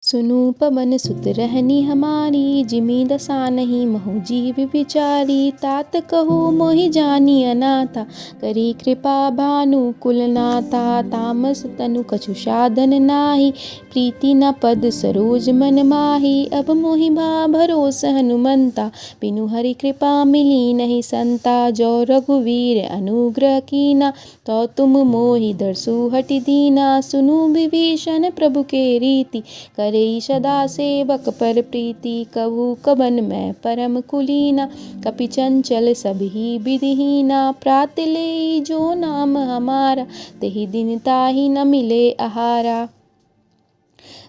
सुनु पवन सुत रहनी हमारी, जिमी दशा नहीं महु जीव विचारी। तात कहु मोहि जानी अनाथा, करी कृपा भानु कुलनाथा। तामस तनु कछु साधन नाही, प्रीति न पद सरोज मन माही। अब मोहि भा भरोस हनुमंता, बिनु हरि कृपा मिली नहीं संता। जो रघुवीर अनुग्रह कीना, तो तुम मोहि दरसु हटि दीना। सुनु विभीषण प्रभु के रीति, करे सदा सेवक पर प्रीति। कबू कबन मैं परम कुलीना, कपि चंचल सबही विधिहीना। प्रात ले जो नाम हमारा, तेहि दिन ताहि न मिले आहारा।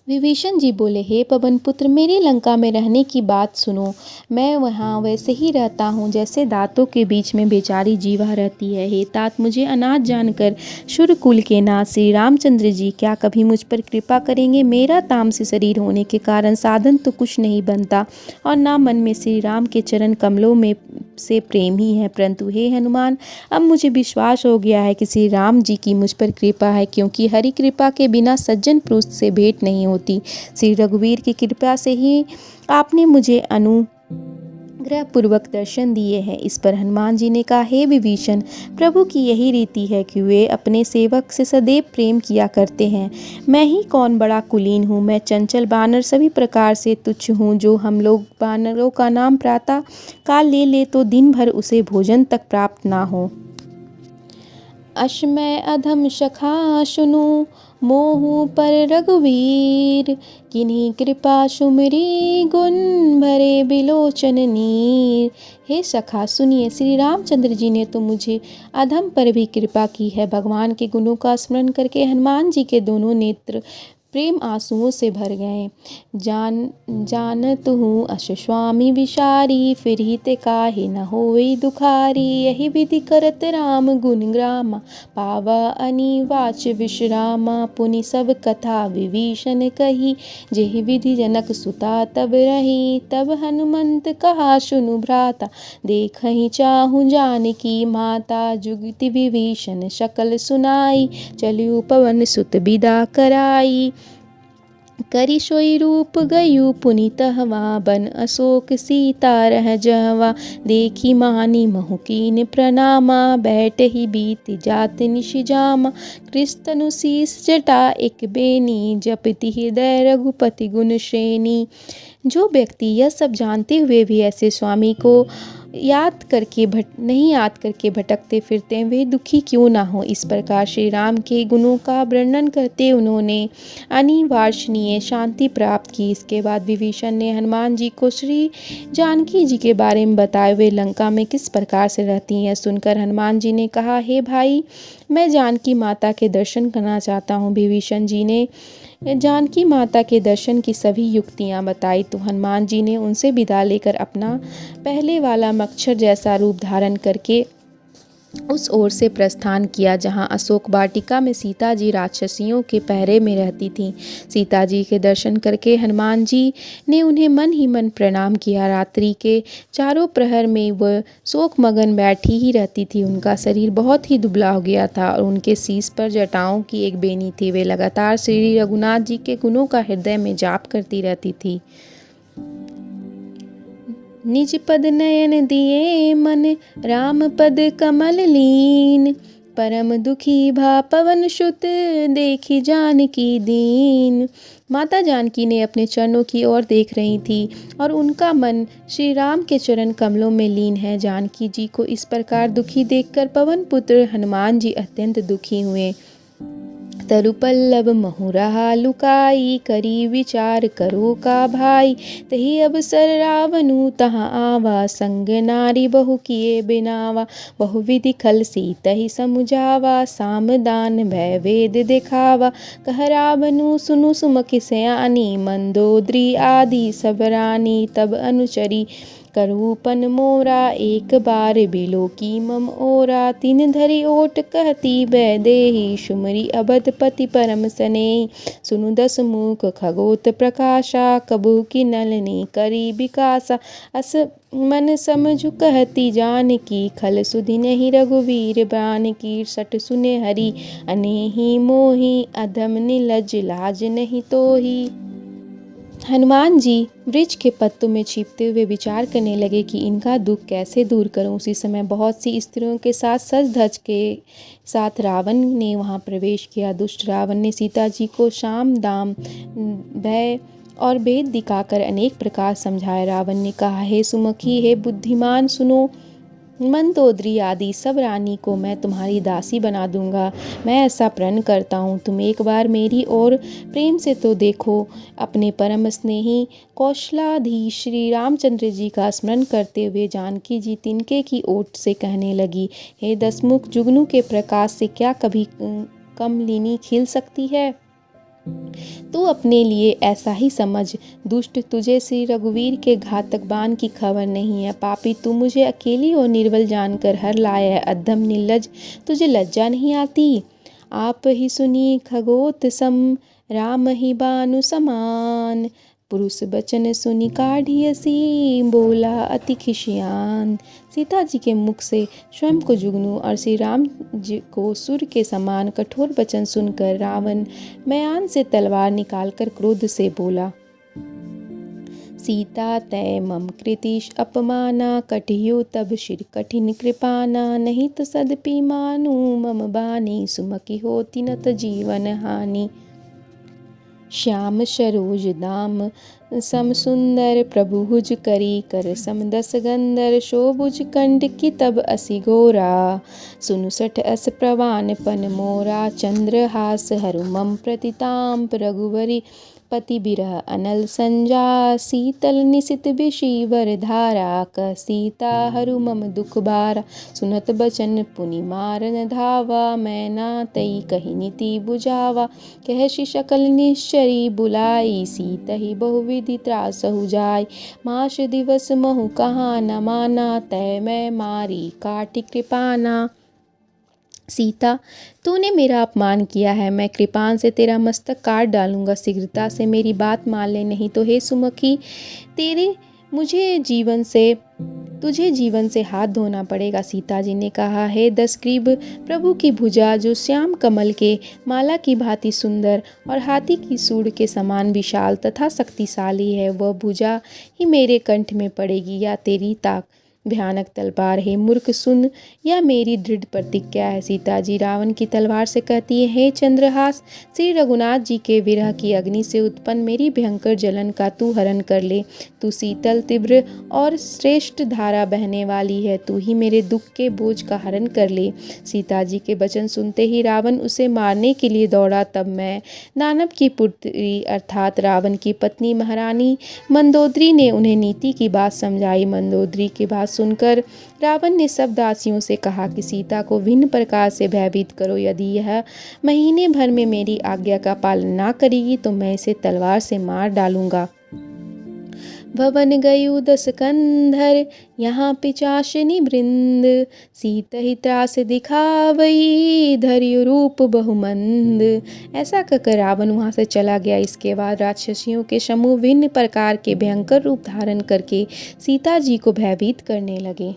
विभीषण जी बोले, हे पवन पुत्र, मेरी लंका में रहने की बात सुनो। मैं वहाँ वैसे ही रहता हूँ जैसे दांतों के बीच में बेचारी जीवा रहती है। हे तात, मुझे अनाथ जानकर शूर कुल के नाथ श्री रामचंद्र जी क्या कभी मुझ पर कृपा करेंगे? मेरा तामसी शरीर होने के कारण साधन तो कुछ नहीं बनता, और ना मन में श्री राम के चरण कमलों में से प्रेम ही है। परंतु हे हनुमान, अब मुझे विश्वास हो गया है कि श्री राम जी की मुझ पर कृपा है, क्योंकि हरि कृपा के बिना सज्जन पुरुष से भेंट नहीं होती। श्री रघुवीर की कृपा से ही आपने मुझे अनुग्रह पूर्वक दर्शन दिए हैं। इस पर हनुमान जी ने कहा, हे विभीषण, प्रभु की यही रीति है कि वे अपने सेवक से सदैव प्रेम किया करते हैं। मैं ही कौन बड़ा कुलीन हूँ? मैं चंचल बानर सभी प्रकार से तुच्छ हूँ। जो हम लोग बानरों का नाम प्रातः काल ले ले तो दिन भर उसे भोजन तक प्राप्त ना हो। अश्मय अधम सखा सुनु, मोहु पर रघुवीर। किन्हीं कृपा सुमरी, गुण भरे बिलोचन नीर। हे सखा सुनिए, श्री रामचंद्र जी ने तो मुझे अधम पर भी कृपा की है। भगवान के गुणों का स्मरण करके हनुमान जी के दोनों नेत्र प्रेम आंसुओं से भर गए। जानत हूँ अस स्वामी विचारी, फिर ही ते काहे न होई दुखारी। यही विधि करत राम गुण ग्रामा, पावा अनिवाच विश्रामा। पुनि सब कथा विभीषण कही, जेहि विधि जनक सुता तब रही। तब हनुमंत कहा सुनु भ्राता, देखहि चाहूँ जानकी माता। जुगति विभीषण सकल सुनाई, चलिउ पवन सुत बिदा कराई। करि सोई रूप गयु पुनि तहवा, बन अशोक सीता रह जहवा। देखी मानी महु कीन प्रणामा, बैठहि बीति जात निश जामा। कृस्तनु शीस जटा एक बेनी, जपति हृदय रघुपति गुण श्रेणी। जो व्यक्ति यह सब जानते हुए भी ऐसे स्वामी को नहीं याद करके भटकते फिरते हैं, वे दुखी क्यों ना हो। इस प्रकार श्री राम के गुणों का वर्णन करते उन्होंने अनिवार्षणीय शांति प्राप्त की। इसके बाद विभीषण ने हनुमान जी को श्री जानकी जी के बारे में बताए, वे लंका में किस प्रकार से रहती हैं। सुनकर हनुमान जी ने कहा, हे भाई, मैं जानकी माता के दर्शन करना चाहता हूँ। विभीषण जी ने जानकी माता के दर्शन की सभी युक्तियां बताई तो हनुमान जी ने उनसे विदा लेकर अपना पहले वाला मच्छर जैसा रूप धारण करके उस ओर से प्रस्थान किया जहां अशोक वाटिका में सीता जी राक्षसियों के पहरे में रहती थीं। सीता जी के दर्शन करके हनुमान जी ने उन्हें मन ही मन प्रणाम किया। रात्रि के चारों प्रहर में वह शोकमगन बैठी ही रहती थी। उनका शरीर बहुत ही दुबला हो गया था और उनके शीश पर जटाओं की एक बेनी थी। वे लगातार श्री रघुनाथ जी के गुणों का हृदय में जाप करती रहती थी। निज पद नयन दिए मन, राम पद कमल लीन। परम दुखी भा पवन सुत, देखी जानकी दीन। माता जानकी ने अपने चरणों की ओर देख रही थी और उनका मन श्री राम के चरण कमलों में लीन है। जानकी जी को इस प्रकार दुखी देखकर पवन पुत्र हनुमान जी अत्यंत दुखी हुए। तरु पल्लव महु रहा लुकाई, करी विचार करो का भाई। तही अवसर रावणु तहाँ आवा, संग नारी बहु किए बिनावा। बहुविधि खल सीतहि समुझावा, सामदान भय वेद दिखावा। कह रावणु सुनु सुमखि सयानी, मंदोदरी आदि सब रानी। तब अनुचरी करूपन मोरा, एक बार बिलो की मम ओरा। तीन धरी ओट कहती वैदेही, सुमरी अबधपति परम स्नेही। सुनु दस मुख खगोत प्रकाशा, कबहु की नलनी करी विकासा। अस मन समझु कहती जानकी, खल सुधि नहीं रघुवीर बानकी। सट सुने हरि अनेहि मोहि, अधम निलज लाज नहीं तोहि। हनुमान जी वृक्ष के पत्तों में छिपते हुए विचार करने लगे कि इनका दुख कैसे दूर करूं। उसी समय बहुत सी स्त्रियों के साथ सज धज के साथ रावण ने वहां प्रवेश किया। दुष्ट रावण ने सीता जी को साम दाम भय और भेद दिखाकर अनेक प्रकार समझाया। रावण ने कहा, हे सुमुखी, हे बुद्धिमान, सुनो। मंदोदरी आदि सब रानी को मैं तुम्हारी दासी बना दूंगा। मैं ऐसा प्रण करता हूँ, तुम एक बार मेरी ओर प्रेम से तो देखो। अपने परम स्नेही कौशलाधीश श्री रामचंद्र जी का स्मरण करते हुए जानकी जी तिनके की ओट से कहने लगी, हे दसमुख, जुगनू के प्रकाश से क्या कभी कमलिनी खिल सकती है? तू अपने लिए ऐसा ही समझ। दुष्ट, तुझे श्री रघुवीर के घातक बाण की खबर नहीं है। पापी, तू मुझे अकेली और निर्बल जानकर हर लाया है। अधम निर्लज, तुझे लज्जा नहीं आती? आप ही सुनिए खगोत सम, राम ही बानु समान। पुरुष बचन सुनि काढ़ियसी, बोला अति खिसियान। सीता जी के मुख से स्वयं को जुगनू और श्री राम जी को सूर्य के समान कठोर वचन सुनकर रावण म्यान से तलवार निकालकर क्रोध से बोला, सीता तय मम कृतिश अपमाना, कटियो तब शिर कठिन कृपाना। नहीं तो सदपि मानु मम बानी, सुमति होती न त जीवन हानि। श्याम सरोज दाम सम सुंदर, प्रभुभुज करी कर सम दस गंधर। शोभुज कंठ की तब असी गोरा, सुनुसठ अस प्रवान पन मोरा। चंद्रहास हरु मम प्रतिताप, रघुवरी पति बिरह अनल संजा। शीतल निशित विषीवर धारा, क सीता हरु मम दुख बारा। सुनत बचन पुनि मारन धावा, मैं ना तई कही नीति बुझावा। कहसि सकल निश्चरी बुलाई, सीतहि बहुविधि त्रासहु जाय। मास दिवस महु कहाँ न माना, तय मैं मारी काटि कृपाना। सीता, तूने मेरा अपमान किया है, मैं कृपान से तेरा मस्तक काट डालूंगा। शीघ्रता से मेरी बात मान ले, नहीं तो हे सुमुखी, तुझे जीवन से हाथ धोना पड़ेगा। सीता जी ने कहा, हे दशग्रीव, प्रभु की भुजा जो श्याम कमल के माला की भांति सुंदर और हाथी की सूंड के समान विशाल तथा शक्तिशाली है, वह भुजा ही मेरे कंठ में पड़ेगी या तेरी ताक भयानक तलवार? हे मूर्ख, सुन, यह मेरी दृढ़ प्रतिज्ञा है। सीता जी रावण की तलवार से कहती है, हे चंद्रहास, श्री रघुनाथ जी के विरह की अग्नि से उत्पन्न मेरी भयंकर जलन का तू हरण कर ले। तू शीतल, तीव्र और श्रेष्ठ धारा बहने वाली है, तू ही मेरे दुख के बोझ का हरण कर ले। सीता जी के वचन सुनते ही रावण उसे मारने के लिए दौड़ा। तब मैं दानव की पुत्री अर्थात रावण की पत्नी महारानी मंदोदरी ने उन्हें नीति की बात समझाई। मंदोदरी की बात सुनकर रावण ने सब दासियों से कहा कि सीता को भिन्न प्रकार से भयभीत करो। यदि यह महीने भर में मेरी आज्ञा का पालन ना करेगी तो मैं इसे तलवार से मार डालूंगा। भवन गयु दस कंधर, यहाँ पिचाशनी वृंद। सीतहि त्रास दिखावई, धरियु रूप बहुमंद। ऐसा कहकर रावण वहां से चला गया। इसके बाद राक्षसियों के समूह भिन्न प्रकार के भयंकर रूप धारण करके सीता जी को भयभीत करने लगे।